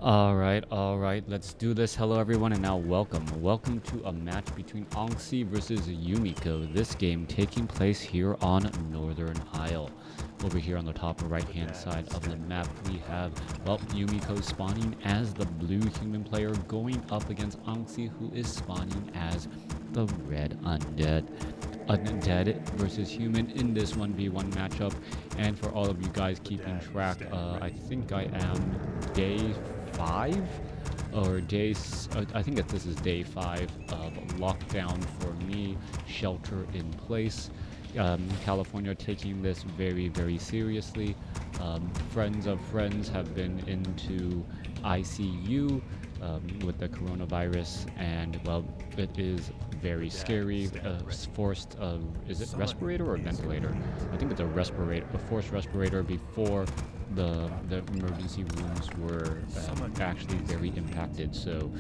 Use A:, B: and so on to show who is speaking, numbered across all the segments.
A: All right, let's do this. Hello everyone, and now welcome to a match between Anxi versus Yumiko. This game taking place here on Northern Isle. Over here on the top right hand side of the map, we have, well, Yumiko spawning as the blue human player going up against Anxi, who is spawning as the red undead. Undead versus human in this 1v1 matchup. And for all of you guys keeping track, I think I am day 5 or I think that this is day 5 of lockdown for me, shelter in place. California taking this very seriously. Friends of friends have been into ICU with the coronavirus, and well, it is very scary. Forced, is it respirator or ventilator? I think it's a forced respirator before the emergency rooms were actually very impacted. So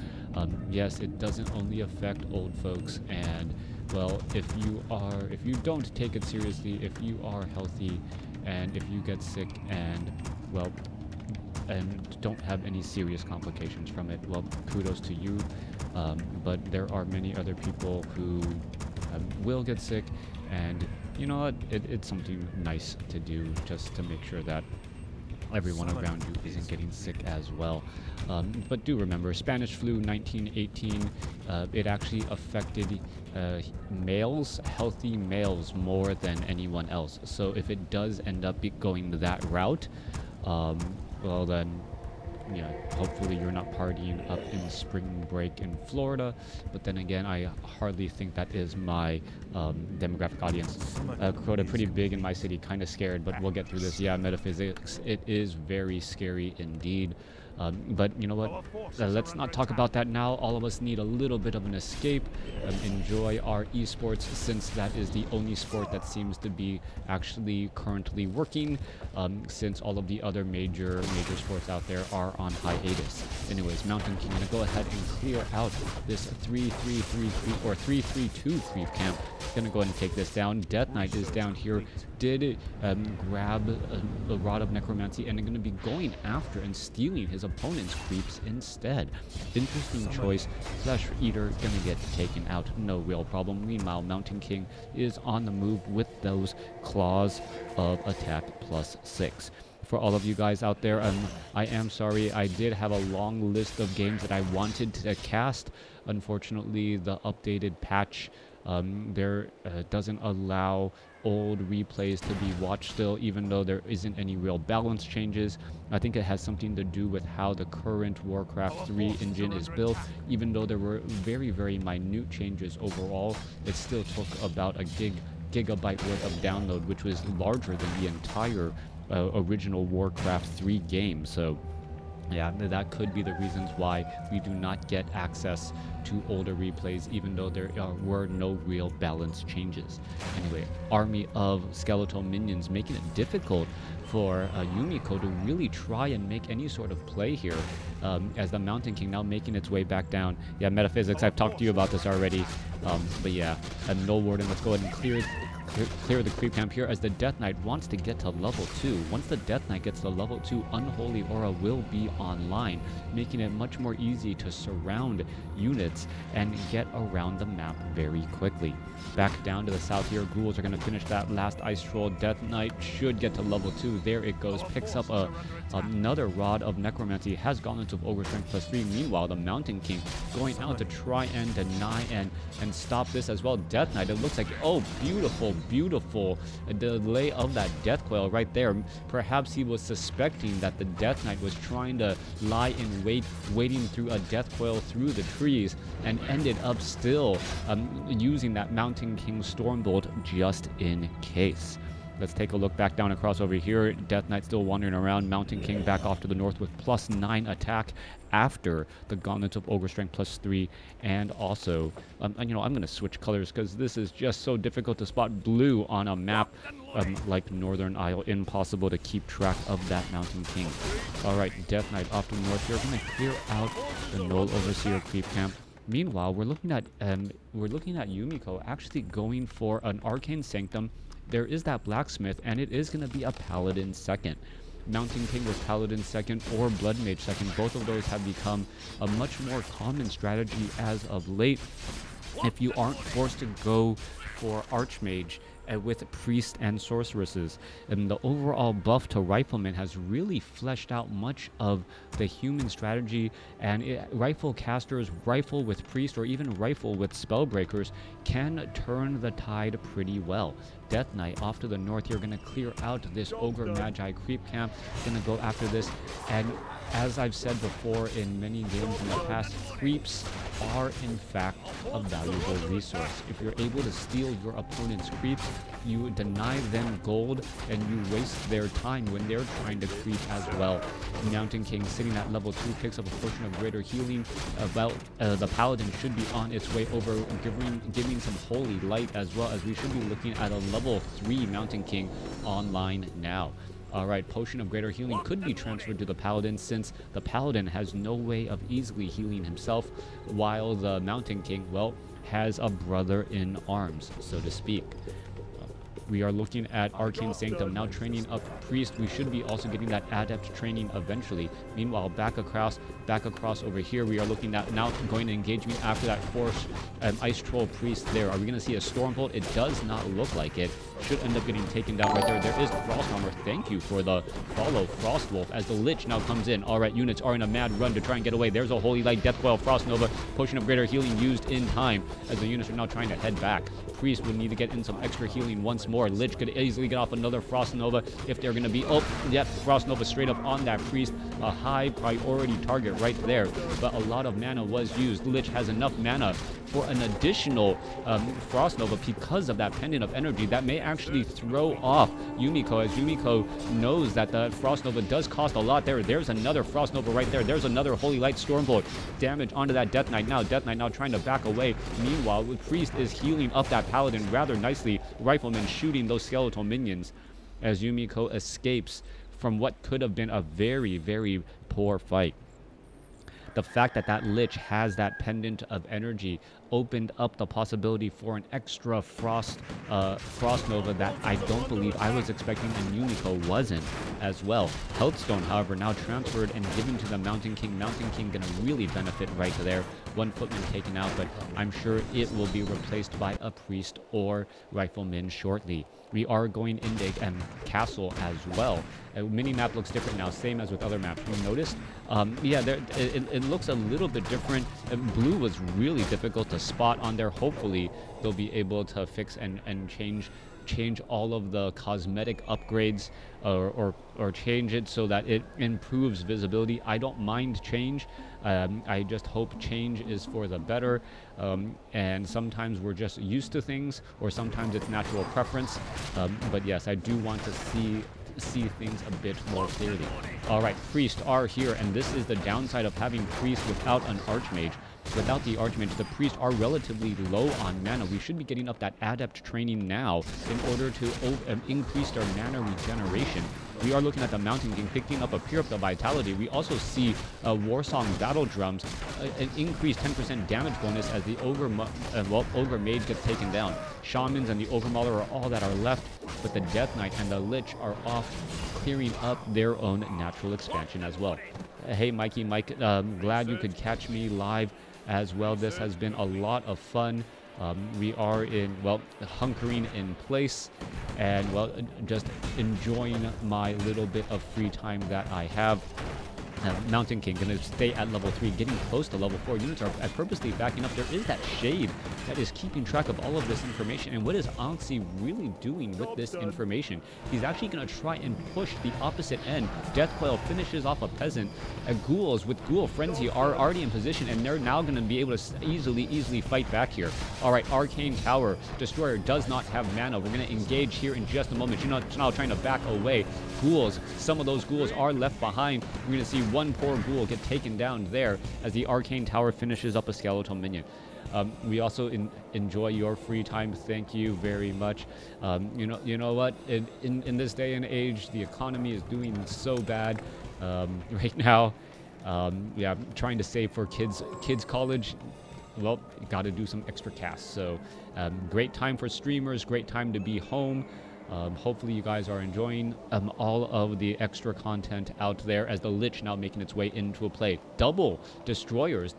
A: yes, it doesn't only affect old folks, and well, if you don't take it seriously, if you are healthy, and if you get sick and, well, and don't have any serious complications from it, well, kudos to you. But there are many other people who will get sick, and you know what, it's something nice to do just to make sure that everyone around you isn't getting sick as well. But do remember, Spanish flu 1918, it actually affected males, healthy males, more than anyone else. So if it does end up going that route, well then, yeah, hopefully you're not partying up in spring break in Florida. But then again, I hardly think that is my demographic audience. Crota pretty big in my city, kind of scared, but we'll get through this. Yeah, metaphysics, it is very scary indeed. But you know what, let's not talk about that now. All of us need a little bit of an escape, enjoy our esports, since that is the only sport that seems to be actually currently working, since all of the other major sports out there are on hiatus. Anyways, Mountain King gonna go ahead and clear out this 3-3-3 or 3-3-2 creep camp. Gonna go ahead and take this down. Death Knight is down here, did grab a Rod of Necromancy, and going to be going after and stealing his opponent's creeps instead. Interesting choice. Flesh Eater gonna get taken out, no real problem. Meanwhile, Mountain King is on the move with those claws of attack +6. For all of you guys out there, I am sorry, I did have a long list of games that I wanted to cast. Unfortunately, the updated patch there doesn't allow old replays to be watched still, even though there isn't any real balance changes. I think it has something to do with how the current WarCraft 3 engine is built. Even though there were very minute changes overall, it still took about a gigabyte worth of download, which was larger than the entire original WarCraft 3 game. So yeah, that could be the reasons why we do not get access to older replays, even though there were no real balance changes. Anyway, army of skeletal minions making it difficult for Yumiko to really try and make any sort of play here, as the Mountain King now making its way back down. Yeah, metaphysics, I've talked to you about this already, but yeah, Null Warden, let's go ahead and clear the creep camp here, as the Death Knight wants to get to level 2. Once the Death Knight gets to level 2, Unholy Aura will be online, making it much more easy to surround units and get around the map very quickly. Back down to the south here, Ghouls are going to finish that last Ice Troll. Death Knight should get to level 2. There it goes, picks up another Rod of Necromancy, has Gauntlets of Ogre Strength +3. Meanwhile, the Mountain King going out to try and deny and stop this as well. Death Knight, it looks like, oh, beautiful delay of that Death Coil right there. Perhaps he was suspecting that the Death Knight was trying to lie in wait, waiting through a Death Coil through the trees, and ended up still using that Mountain King Stormbolt just in case. Let's take a look back down across over here. Death Knight still wandering around. Mountain King back off to the north with +9 attack after the Gauntlets of Ogre Strength +3. And also, you know, I'm going to switch colors because this is just so difficult to spot blue on a map like Northern Isle. Impossible to keep track of that Mountain King. All right, Death Knight off to the north here. We're going to clear out the Null Overseer creep camp. Meanwhile, we're looking at Yumiko actually going for an Arcane Sanctum. There is that Blacksmith, and it is going to be a Paladin second. Mountain King with Paladin second or Blood Mage second. Both of those have become a much more common strategy as of late. If you aren't forced to go for Archmage with Priest and Sorceresses, and the overall buff to Rifleman has really fleshed out much of the human strategy, and Rifle casters, Rifle with Priest, or even Rifle with Spellbreakers can turn the tide pretty well. Death Knight off to the north, you're going to clear out this Ogre Magi creep camp, going to go after this, and as I've said before in many games in the past, creeps are in fact a valuable resource. If you're able to steal your opponent's creeps, you deny them gold and you waste their time when they're trying to creep as well. Mountain King sitting at level 2 picks up a portion of greater healing. The Paladin should be on its way over, giving some holy light as well, as we should be looking at a level 3 Mountain King online now. Alright, Potion of Greater Healing could be transferred to the Paladin, since the Paladin has no way of easily healing himself, while the Mountain King, well, has a brother in arms, so to speak. We are looking at Arcane Sanctum now training up Priest. We should be also getting that Adept training eventually. Meanwhile, back across over here, we are looking at now going to engagement after that Force Ice Troll Priest there. Are we going to see a Stormbolt? It does not look like it. Should end up getting taken down right there. There is Frost Armor. Thank you for the follow, Frostwolf, as the Lich now comes in. Alright, units are in a mad run to try and get away. There's a Holy Light, Death Coil, Frost Nova, Potion of Greater Healing used in time, as the units are now trying to head back. Priest would need to get in some extra healing once more. Lich could easily get off another Frost Nova if they're going to be... Oh, yep, Frost Nova straight up on that Priest. A high priority target right there. But a lot of mana was used. Lich has enough mana for an additional Frost Nova because of that Pendant of Energy. That may actually throw off Yumiko, as Yumiko knows that the Frost Nova does cost a lot there. There's another Frost Nova right there. There's another Holy Light Stormbolt. Damage onto that Death Knight now. Death Knight now trying to back away. Meanwhile, Priest is healing up that Paladin rather nicely. Rifleman shooting those skeletal minions as Yumiko escapes from what could have been a very, very poor fight. The fact that that Lich has that Pendant of Energy opened up the possibility for an extra Frost Nova that I don't believe I was expecting, and Yumiko wasn't as well. Healthstone, however, now transferred and given to the Mountain King. Mountain King gonna really benefit right there. One Footman taken out, but I'm sure it will be replaced by a Priest or Rifleman shortly. We are going into Castle as well. Mini-map looks different now, same as with other maps. You noticed? Yeah, it looks a little bit different. Blue was really difficult to spot on there. Hopefully, they'll be able to fix and change all of the cosmetic upgrades or change it so that it improves visibility. I don't mind change. I just hope change is for the better. And sometimes we're just used to things, or sometimes it's natural preference. But yes, I do want to see things a bit more clearly. Alright, Priest are here, and this is the downside of having Priest without an Archmage. Without the Archmage, the Priest are relatively low on mana. We should be getting up that Adept training now in order to increase their mana regeneration. We are looking at the Mountain King picking up a Pure Up the Vitality. We also see Warsong Battle Drums, an increased 10% damage bonus as the Ogre Mage gets taken down. Shamans and the Ogre Mauler are all that are left, but the Death Knight and the Lich are off clearing up their own natural expansion as well. Hey Mikey, Mike, glad you could catch me live as well. This has been a lot of fun. We are hunkering in place and, well, just enjoying my little bit of free time that I have. Mountain King going to stay at level 3, getting close to level 4. Units are purposely backing up. There is that shade that is keeping track of all of this information. And what is Anxi really doing with this information? He's actually going to try and push the opposite end. Death Coil finishes off a peasant. Ghouls with Ghoul Frenzy are already in position, and they're now going to be able to easily fight back here. All right, Arcane Tower. Destroyer does not have mana. We're going to engage here in just a moment. You're now trying to back away. Ghouls, some of those ghouls are left behind. We're going to see one poor ghoul get taken down there as the Arcane Tower finishes up a skeletal minion. We also enjoy your free time. Thank you very much. You know what? In this day and age, the economy is doing so bad right now. Yeah, trying to save for kids college. Well, got to do some extra casts. So great time for streamers. Great time to be home. Hopefully you guys are enjoying all of the extra content out there as the Lich now making its way into a play. Double destroyers.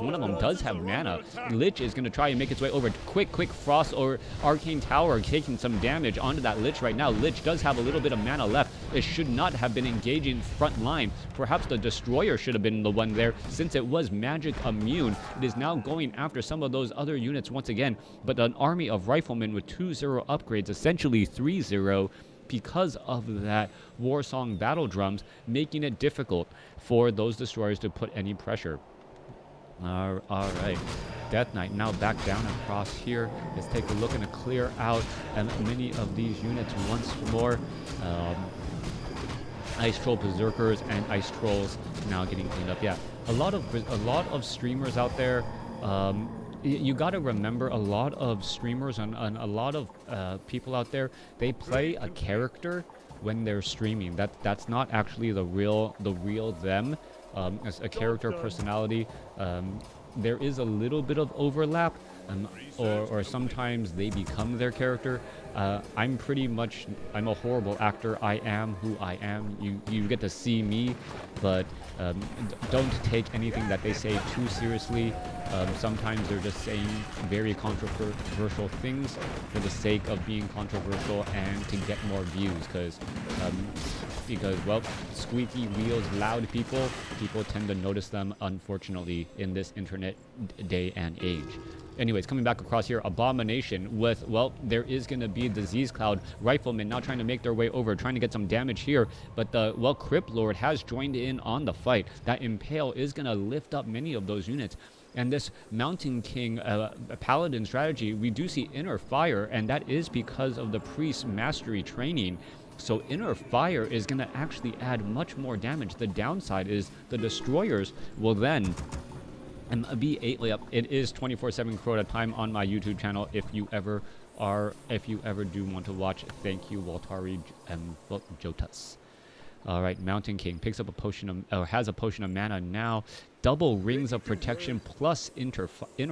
A: One of them does have mana. Lich is going to try and make its way over. Quick Frost or Arcane Tower taking some damage onto that Lich right now. Lich does have a little bit of mana left. It should not have been engaging front line. Perhaps the destroyer should have been the one there since it was magic immune. It is now going after some of those other units once again, but an army of riflemen with 2-0 upgrades, essentially 3-0, because of that war song battle drums, making it difficult for those destroyers to put any pressure. All right, Death Knight now back down across here. Let's take a look and clear out many of these units once more. Ice Troll Berserkers and Ice Trolls now getting cleaned up. Yeah, a lot of streamers out there. You got to remember, a lot of streamers and a lot of people out there, they play a character when they're streaming. That's not actually the real them. As a character personality, there is a little bit of overlap, or sometimes they become their character. I'm a horrible actor. I am who I am. You get to see me, but don't take anything that they say too seriously. Sometimes they're just saying very controversial things for the sake of being controversial and to get more views, because well, squeaky wheels, loud people tend to notice them, unfortunately, in this internet day and age. Anyways, coming back across here, Abomination with, well, there is going to be Disease Cloud. Riflemen now trying to make their way over, trying to get some damage here. But the, well, Crypt Lord has joined in on the fight. That Impale is going to lift up many of those units. And this Mountain King Paladin strategy, we do see Inner Fire, and that is because of the Priest Mastery training. So Inner Fire is going to actually add much more damage. The downside is the Destroyers will then be it is 24/7 Crota time on my YouTube channel if you ever do want to watch. Thank you, Waltari Jotas. All right, Mountain King picks up a potion of, has a potion of mana now. Double Rings of Protection plus Inner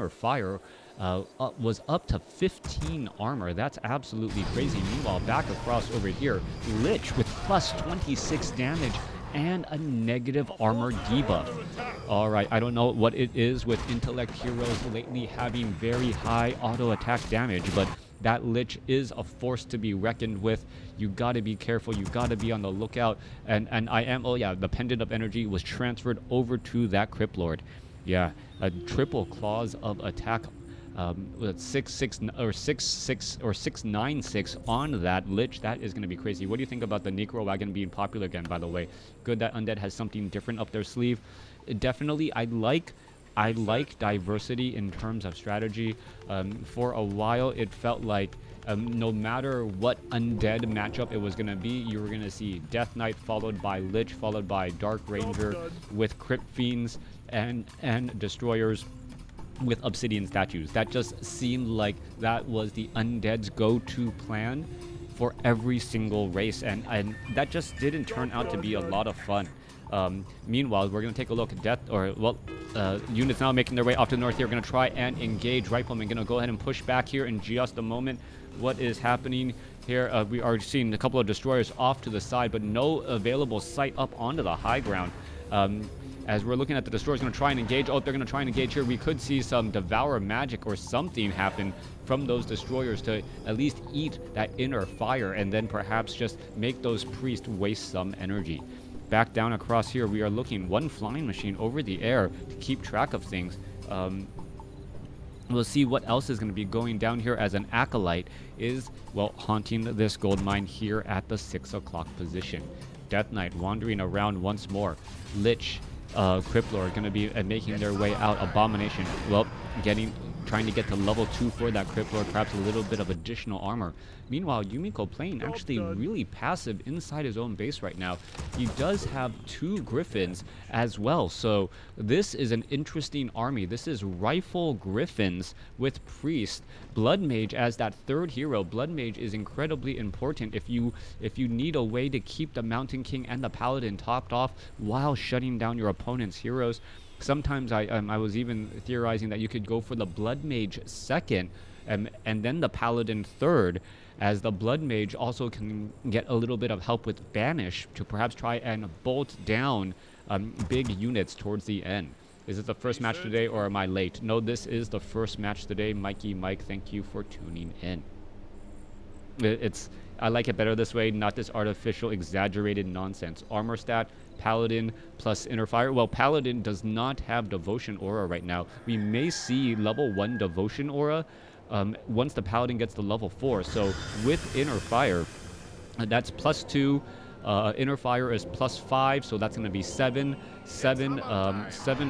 A: Fire was up to 15 armor. That's absolutely crazy. Meanwhile, back across over here, Lich with plus 26 damage and a negative armor debuff. All right, I don't know what it is with intellect heroes lately having very high auto attack damage, but that Lich is a force to be reckoned with. You got to be careful. You got to be on the lookout. And I am, oh yeah, the Pendant of Energy was transferred over to that Crypt Lord. Yeah, a triple claws of attack. With 696 on that Lich. That is going to be crazy. What do you think about the Necro Wagon being popular again, by the way? Good that Undead has something different up their sleeve. Definitely, I like diversity in terms of strategy. For a while, it felt like no matter what Undead matchup it was going to be, you were going to see Death Knight followed by Lich, followed by Dark Ranger with Crypt Fiends and Destroyers with Obsidian statues. That just seemed like that was the Undead's go-to plan for every single race, and that just didn't turn out to be a lot of fun. Meanwhile, we're going to take a look at units now making their way off to the north here. We're going to try and engage. Riflemen going to go ahead and push back here in just a moment. What is happening here? We are seeing a couple of destroyers off to the side, but no available sight up onto the high ground. As we're looking at the destroyers going to try and engage. Oh, they're going to try and engage here. We could see some Devour magic or something happen from those destroyers to at least eat that Inner Fire and then perhaps just make those priests waste some energy. Back down across here, we are looking one flying machine over the air to keep track of things. We'll see what else is going to be going down here as an Acolyte is, well, haunting this gold mine here at the 6 o'clock position. Death Knight wandering around once more. Lich, Crypt Lord going to be making their way out. Abomination, well, trying to get to level 2 for that Crypt Lord, perhaps a little bit of additional armor. Meanwhile, Yumiko playing actually really passive inside his own base right now. He does have 2 Griffins as well, so this is an interesting army. This is Rifle Griffins with Priest. Blood Mage as that third hero. Blood Mage is incredibly important if you need a way to keep the Mountain King and the Paladin topped off while shutting down your opponent's heroes. Sometimes I was even theorizing that you could go for the Blood Mage second and then the Paladin third. as the Blood Mage also can get a little bit of help with Banish to perhaps try and bolt down big units towards the end. Is it the first match today, or am I late? No, this is the first match today. Mikey Mike, thank you for tuning in. I like it better this way, not this artificial, exaggerated nonsense. Armor stat, Paladin plus Inner Fire. Well, Paladin does not have Devotion Aura right now. We may see level 1 Devotion Aura once the Paladin gets to level 4. So with Inner Fire, that's +2. Inner Fire is +5, so that's going to be 7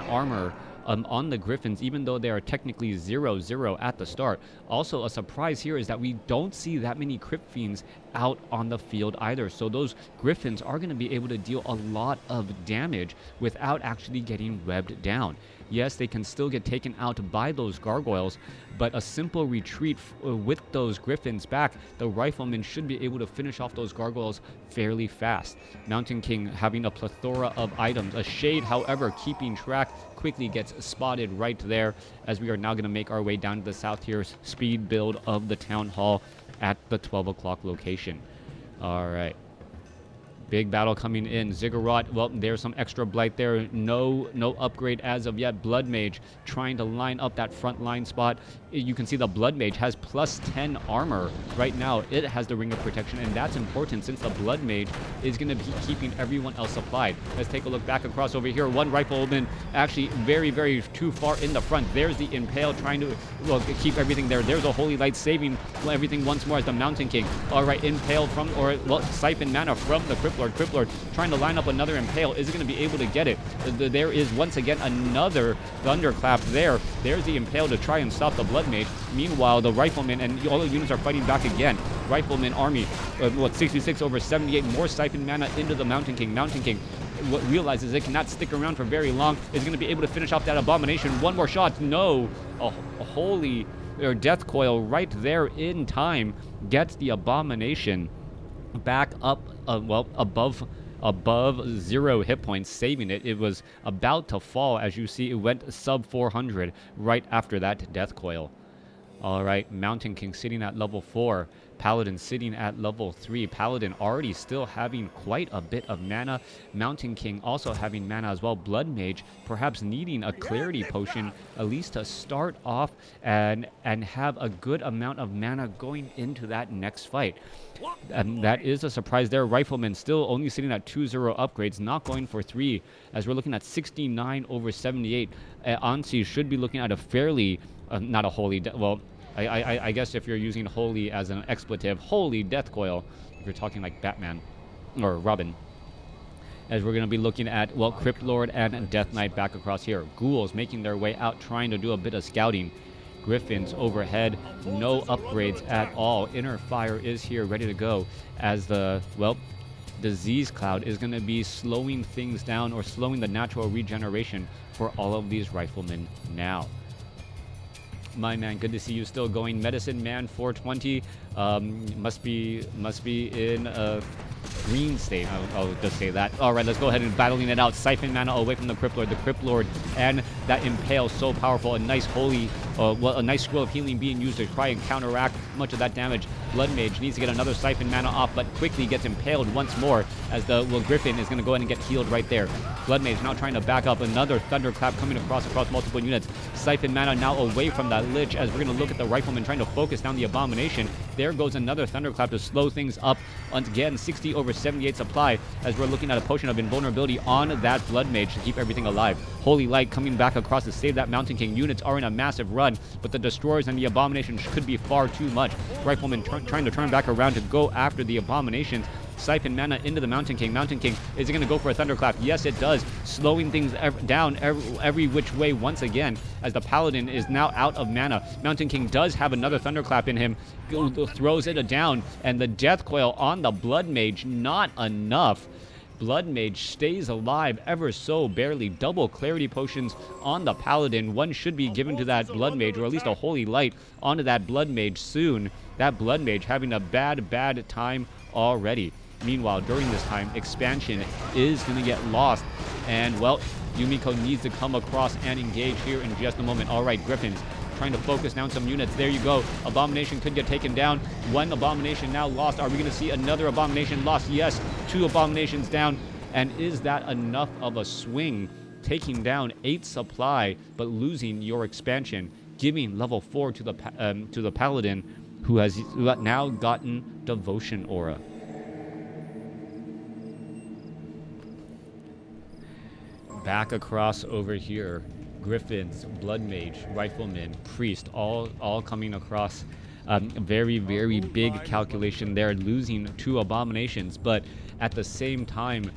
A: armor on the Griffins, even though they are technically 0-0 at the start. Also, a surprise here is that we don't see that many Crypt Fiends out on the field either. So those Griffins are going to be able to deal a lot of damage without actually getting webbed down. Yes, they can still get taken out by those gargoyles, but a simple retreat with those Griffins back, the Riflemen should be able to finish off those gargoyles fairly fast. Mountain King having a plethora of items. A Shade, however, keeping track, quickly gets spotted right there, as we are now going to make our way down to the south here. Speed build of the Town Hall at the 12 o'clock location. All right. Big battle coming in. Ziggurat, well, there's some extra blight there. No upgrade as of yet. Blood Mage trying to line up that front line spot. You can see the Blood Mage has +10 armor right now. It has the Ring of Protection, and that's important since the Blood Mage is going to be keeping everyone else supplied. Let's take a look back across over here. One Rifleman actually very, very too far in the front. There's the Impale trying to, well, keep everything there. There's a Holy Light saving everything once more as the Mountain King. All right, Impale from, or, well, Siphon Mana from the Crypt Lord. Crypt Lord trying to line up another Impale. Is it going to be able to get it? There is once again another Thunderclap there. There's the Impale to try and stop the Blood Mage. Meanwhile, the Riflemen and all the units are fighting back again. Rifleman army, 66 over 78. More Siphon Mana into the Mountain King. Mountain King what realizes it cannot stick around for very long. Is going to be able to finish off that Abomination. One more shot. No. A holy Death Coil right there in time gets the Abomination back up, well, above 0 hit points, saving it. It was about to fall. As you see, it went sub 400 right after that Death Coil. All right, Mountain King sitting at level 4. Paladin sitting at level 3. Paladin already still having quite a bit of mana. Mountain King also having mana as well. Blood Mage perhaps needing a Clarity Potion at least to start off and have a good amount of mana going into that next fight. And that is a surprise there. Rifleman still only sitting at 2-0 upgrades, not going for 3, as we're looking at 69 over 78. Anxi should be looking at a fairly, not a holy, well, I guess if you're using holy as an expletive, holy Death Coil, if you're talking like Batman or Robin. As we're going to be looking at, well, Crypt Lord and Death Knight back across here. Ghouls making their way out, trying to do a bit of scouting. Griffins overhead, no upgrades at all. Inner Fire is here, ready to go, as the, well, Disease Cloud is going to be slowing things down, or slowing the natural regeneration for all of these Riflemen now. My man, good to see you still going. Medicine Man 420 must be in a green state. I'll just say that. All right, let's go ahead and battling it out. Siphon Mana away from the Crypt Lord. The Crypt Lord and that Impale, so powerful. A nice holy, well, a nice Scroll of Healing being used to try and counteract much of that damage. Blood Mage needs to get another Siphon Mana off, but quickly gets impaled once more, as the, well, Griffin is going to go ahead and get healed right there. Blood Mage now trying to back up. Another Thunderclap coming across multiple units. Siphon Mana now away from that Lich, as we're going to look at the Rifleman trying to focus down the Abomination. There goes another Thunderclap to slow things up. Once again, 60 over 78 supply, as we're looking at a Potion of Invulnerability on that Blood Mage to keep everything alive. Holy Light coming back across to save that Mountain King. Units are in a massive run, but the Destroyers and the Abominations could be far too much. Rifleman trying to turn back around to go after the Abominations. Siphon Mana into the Mountain King. Mountain King, is it going to go for a Thunderclap? Yes, it does. Slowing things down every which way once again, as the Paladin is now out of mana. Mountain King does have another Thunderclap in him. Throws it down, and the Death Coil on the Blood Mage, not enough. Blood Mage stays alive ever so barely. Double Clarity Potions on the Paladin. One should be given to that Blood Mage, or at least a Holy Light onto that Blood Mage soon. That Blood Mage having a bad time already. Meanwhile, during this time, Expansion is going to get lost. And, well, Yumiko needs to come across and engage here in just a moment. All right, Griffins trying to focus down some units. There you go. Abomination could get taken down. One Abomination now lost. Are we going to see another Abomination lost? Yes, 2 Abominations down. And is that enough of a swing? Taking down 8 supply, but losing your expansion, giving level 4 to the Paladin, who has now gotten Devotion Aura. Back across over here, Griffins, Blood Mage, Rifleman, Priest, all coming across. Very, very big calculation there, losing 2 Abominations, but at the same time,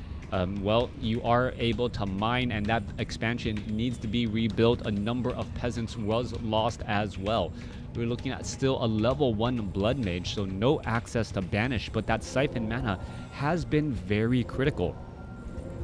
A: well, you are able to mine, and that expansion needs to be rebuilt. A number of peasants was lost as well. We're looking at still a level 1 Blood Mage, so no access to Banish, but that Siphon Mana has been very critical.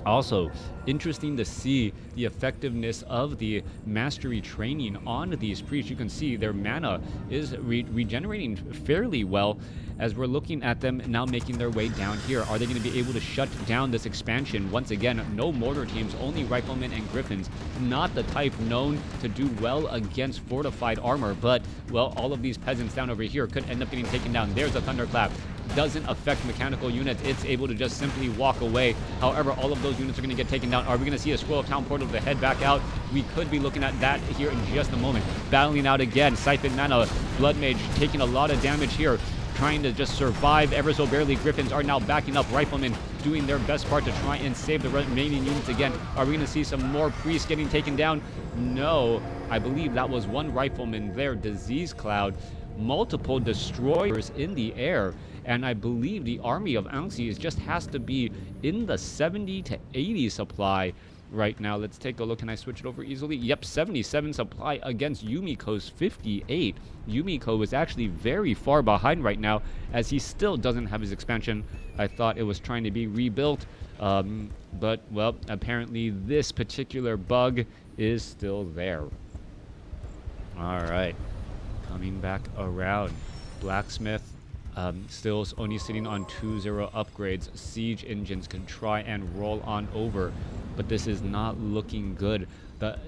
A: Also, interesting to see the effectiveness of the mastery training on these priests. You can see their mana is regenerating fairly well as we're looking at them now making their way down here. Are they going to be able to shut down this expansion? Once again, no mortar teams, only riflemen and griffins. Not the type known to do well against fortified armor, but, well, all of these peasants down over here could end up getting taken down. There's a thunderclap. Doesn't affect mechanical units. It's able to just simply walk away. However, all of those units are going to get taken down. Are we going to see a Scroll of Town portal to head back out? We could be looking at that here in just a moment. Battling out again. Siphon Mana, Blood Mage taking a lot of damage here, trying to just survive ever so barely. Griffins are now backing up. Riflemen doing their best part to try and save the remaining units again. Are we going to see some more priests getting taken down? No. I believe that was one rifleman there. Disease Cloud. Multiple destroyers in the air. And I believe the army of Anxi just has to be in the 70 to 80 supply right now. Let's take a look. Can I switch it over easily? Yep, 77 supply against Yumiko's 58. Yumiko is actually very far behind right now as he still doesn't have his expansion. I thought it was trying to be rebuilt, but, well, apparently this particular bug is still there. All right, coming back around. Blacksmith. Still only sitting on 2-0 upgrades. Siege engines can try and roll on over, but this is not looking good.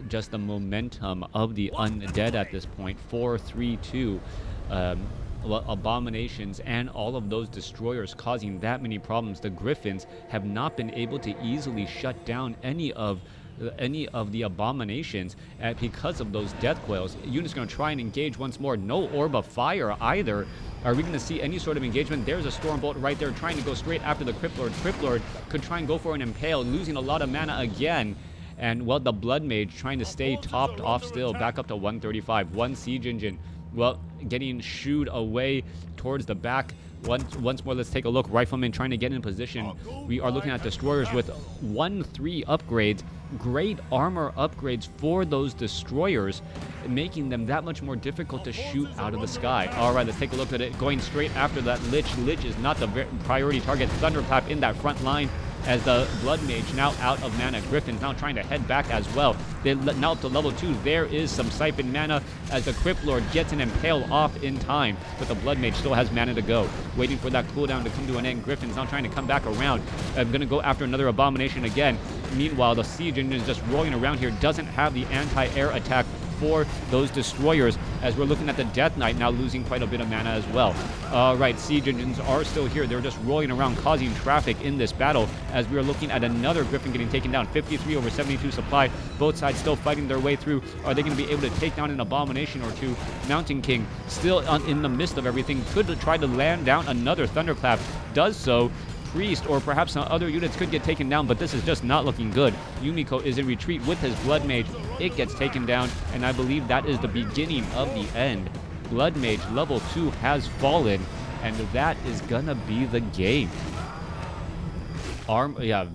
A: Just the momentum of the undead at this point. 4-3-2. Well, abominations and all of those destroyers causing that many problems. The Griffins have not been able to easily shut down any of the abominations because of those death coils. Unit's going to try and engage once more. No orb of fire either. Are we going to see any sort of engagement? There's a Stormbolt right there trying to go straight after the Crypt Lord. Crypt Lord could try and go for an Impale, losing a lot of mana again. And, well, the Blood Mage trying to stay topped off still, back up to 135. One Siege Engine, well, getting shooed away towards the back. Once more, let's take a look. Riflemen trying to get in position. We are looking at destroyers with 1-3 upgrades. Great armor upgrades for those destroyers, making them that much more difficult to shoot out of the sky. All right, let's take a look at it. Going straight after that Lich. Lich is not the priority target. Thunderclap in that front line as the Blood Mage now out of mana. Griffin's now trying to head back as well. They're now up to level 2. There is some Siphon Mana as the Crypt Lord gets an Impale off in time, but the Blood Mage still has mana to go. Waiting for that cooldown to come to an end. Griffin's now trying to come back around. I'm going to go after another Abomination again. Meanwhile, the Siege Engine is just rolling around here. Doesn't have the anti-air attack for those destroyers, as we're looking at the Death Knight now losing quite a bit of mana as well. Right, Siege Engines are still here. They're just rolling around, causing traffic in this battle, as we are looking at another Griffin getting taken down. 53 over 72 supply. Both sides still fighting their way through. Are they going to be able to take down an Abomination or two? Mountain King still in the midst of everything. Could try to land down another Thunderclap. Does so. Priest or perhaps some other units could get taken down, but this is just not looking good. Yumiko is in retreat with his Blood Mage. It gets taken down, and I believe that is the beginning of the end. Blood Mage level 2 has fallen, and that is gonna be the game.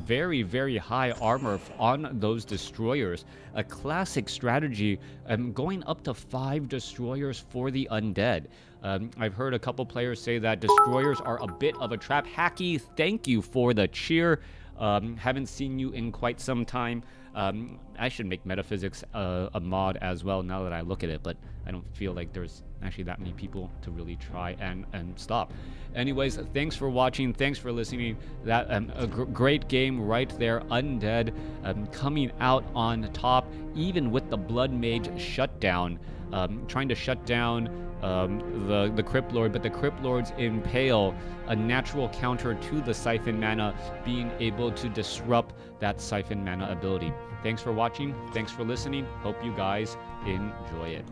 A: Very, very high armor on those destroyers. A classic strategy, going up to 5 destroyers for the undead. I've heard a couple players say that destroyers are a bit of a trap. Hacky, thank you for the cheer. Haven't seen you in quite some time. I should make metaphysics a mod as well now that I look at it, but I don't feel like there's actually that many people to really try and stop. Anyways, thanks for watching. Thanks for listening. That a great game right there. Undead coming out on top, even with the Blood Mage shutdown, trying to shut down the Crypt Lord, but the Crypt Lords impale, a natural counter to the Siphon Mana, being able to disrupt that Siphon Mana ability. Thanks for watching. Thanks for listening. Hope you guys enjoy it.